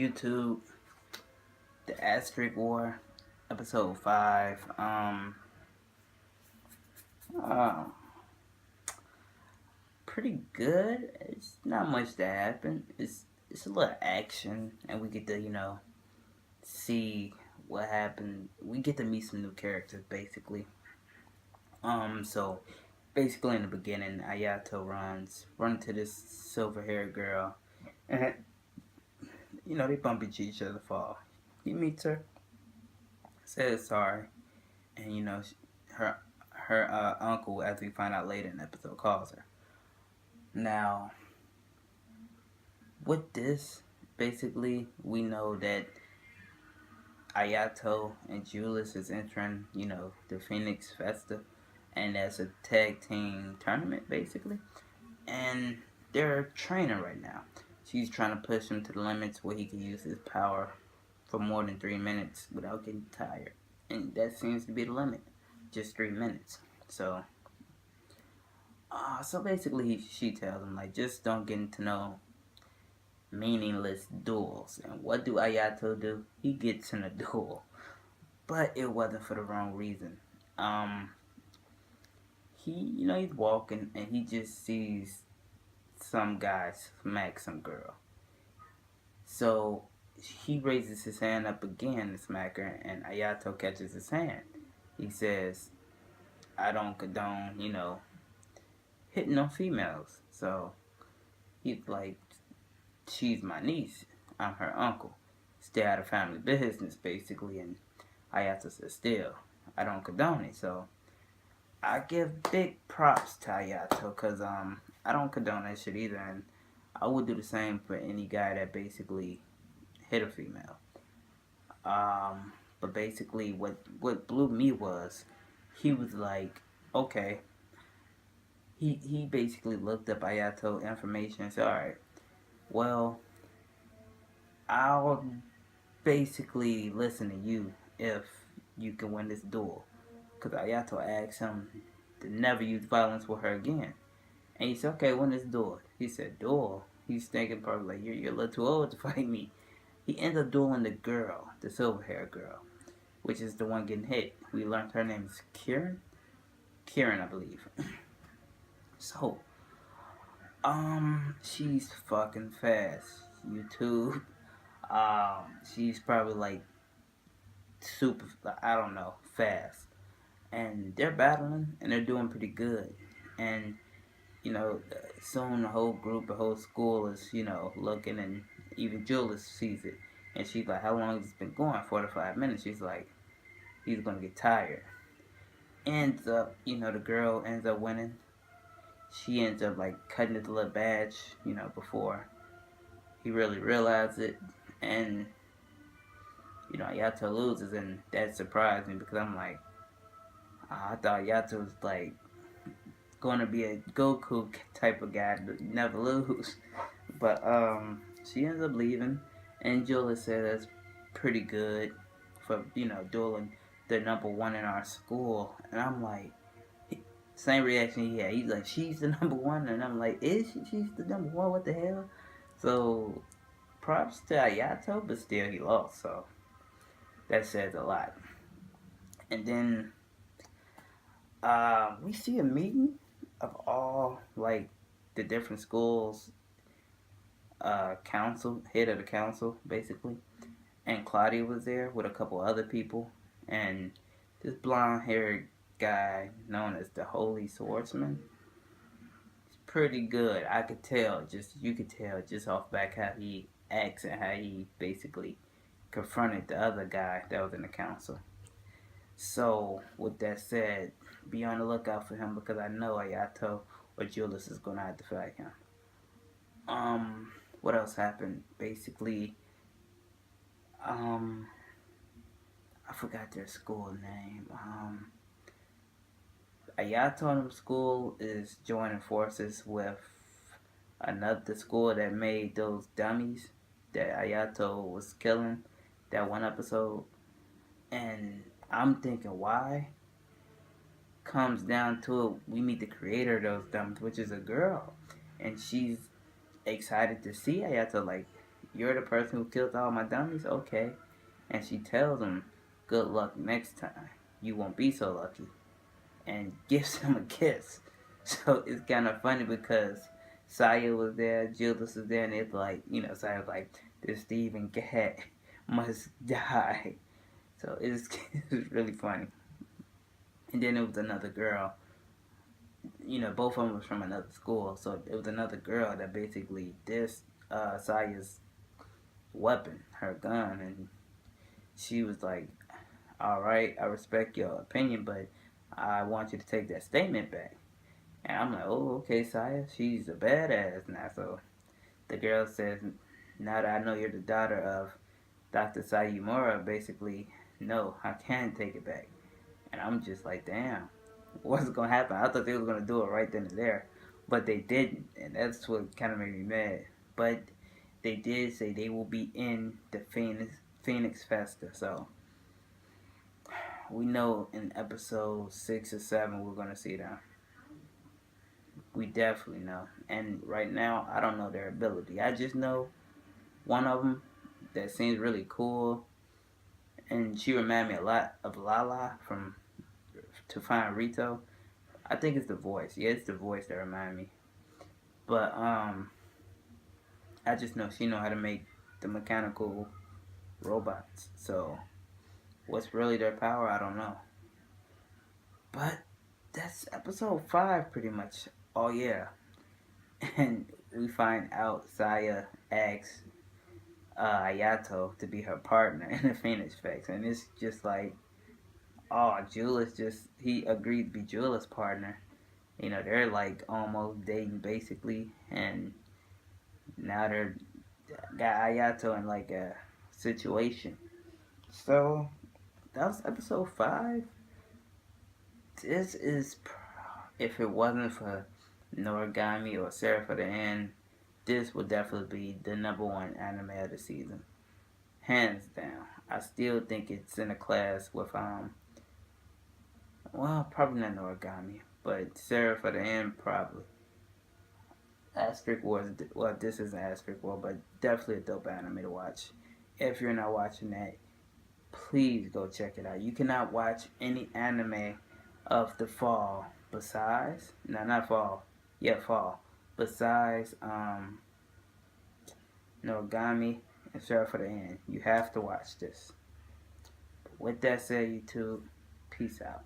YouTube, the Asterisk War, episode 5. Uh, Pretty good. It's not much that happened. It's a little action, and we get to see what happened. We get to meet some new characters, basically. So basically in the beginning, Ayato run to this silver haired girl, and they bump into each other fall. He meets her, says sorry, and her uncle, as we find out later in the episode, calls her. Now, with this, basically, we know that Ayato and Julius is entering, the Phoenix Festa, and that's a tag team tournament, basically. And they're training right now. She's trying to push him to the limits where he can use his power for more than 3 minutes without getting tired. And that seems to be the limit, just 3 minutes. So basically, she tells him, like, just don't get into no meaningless duels. And what do Ayato do? He gets in a duel. But it wasn't for the wrong reason. He's walking and he just sees some guy smack some girl. So he raises his hand up again to smack her, and Ayato catches his hand. He says, I don't condone, hitting on females. So he's like, she's my niece. I'm her uncle. Stay out of family business, basically. And Ayato says, still, I don't condone it. So I give big props to Ayato because I don't condone that shit either. And I would do the same for any guy that basically hit a female. But basically, what blew me was he was like, okay. He basically looked up Ayato information and said, all right, well, I'll basically listen to you if you can win this duel. Because Ayato asked him to never use violence with her again. And he said, okay, win this duel. He said, duel? He's thinking probably like, you're a little too old to fight me. He ends up dueling the girl, the silver hair girl, which is the one getting hit. We learned her name is Kirin. Kirin, I believe. So, she's fucking fast. YouTube. She's probably like super, I don't know, fast. And they're battling and they're doing pretty good. And, soon the whole group, the whole school is, looking, and even Julius sees it. And she's like, how long has this been going? 45 minutes. She's like, he's gonna get tired. Ends up, the girl ends up winning. She ends up like cutting it a little badge, before he really realized it. And Yato loses, and that surprised me because I'm like, I thought Yato was like going to be a Goku type of guy to never lose. But she ends up leaving, and Julius said that's pretty good for dueling the number one in our school. And I'm like, same reaction he had. He's like, she's the number one, and I'm like, is she? She's the number one? What the hell? So props to Ayato, but still he lost. So that says a lot. And then we see a meeting of all like the different schools, council, head of the council, basically. And Claudia was there with a couple other people, and this blonde-haired guy known as the Holy Swordsman. He's pretty good. You could tell just off back how he acts and how he basically confronted the other guy that was in the council. So, with that said, be on the lookout for him because I know Ayato or Julius is gonna have to fight him. What else happened? Basically, I forgot their school name. Ayato school is joining forces with another school that made those dummies that Ayato was killing that one episode. And I'm thinking, why? Comes down to it, we meet the creator of those dummies, which is a girl. And she's excited to see Ayato, like, you're the person who killed all my dummies? Okay. And she tells him, good luck next time. You won't be so lucky. And gives him a kiss. So it's kind of funny because Saya was there, Judas was there, and it's like, Saya was like, this thieving cat must die. So it's really funny. And then it was another girl. Both of them was from another school. So it was another girl that basically dissed Saya's weapon, her gun, and she was like, all right, I respect your opinion, but I want you to take that statement back. And I'm like, oh, okay, Saya, she's a badass now. So the girl says, now that I know you're the daughter of Dr. Sayumura, basically, no, I can't take it back. And I'm just like, damn, what's going to happen? I thought they were going to do it right then and there, but they didn't. And that's what kind of made me mad. But they did say they will be in the Phoenix Festa. So we know in episode 6 or 7 we're going to see them. We definitely know. And right now, I don't know their ability. I just know one of them that seems really cool. And she reminded me a lot of Lala from To Find Rito. I think it's the voice. Yeah, it's the voice that reminds me. But I just know she know how to make the mechanical robots. So what's really their power, I don't know. But that's episode 5 pretty much. Oh yeah. And we find out Saya asks Ayato to be her partner in the Phoenix Fest. And it's just like, oh, Julius he agreed to be Julius' partner. They're like almost dating basically. And now they're got Ayato in like a situation. So that was episode 5. This is, if it wasn't for Noragami or Sarah for the End, this would definitely be the #1 anime of the season, hands down. I still think it's in a class with well, probably not Noragami, but Sarah for the End probably. Asterisk War well, this isn't Asterisk War, but definitely a dope anime to watch. If you're not watching that, please go check it out. You cannot watch any anime of the fall besides, no, not fall, yeah, fall, besides Noragami and Sarah for the End. You have to watch this. With that said, YouTube, peace out.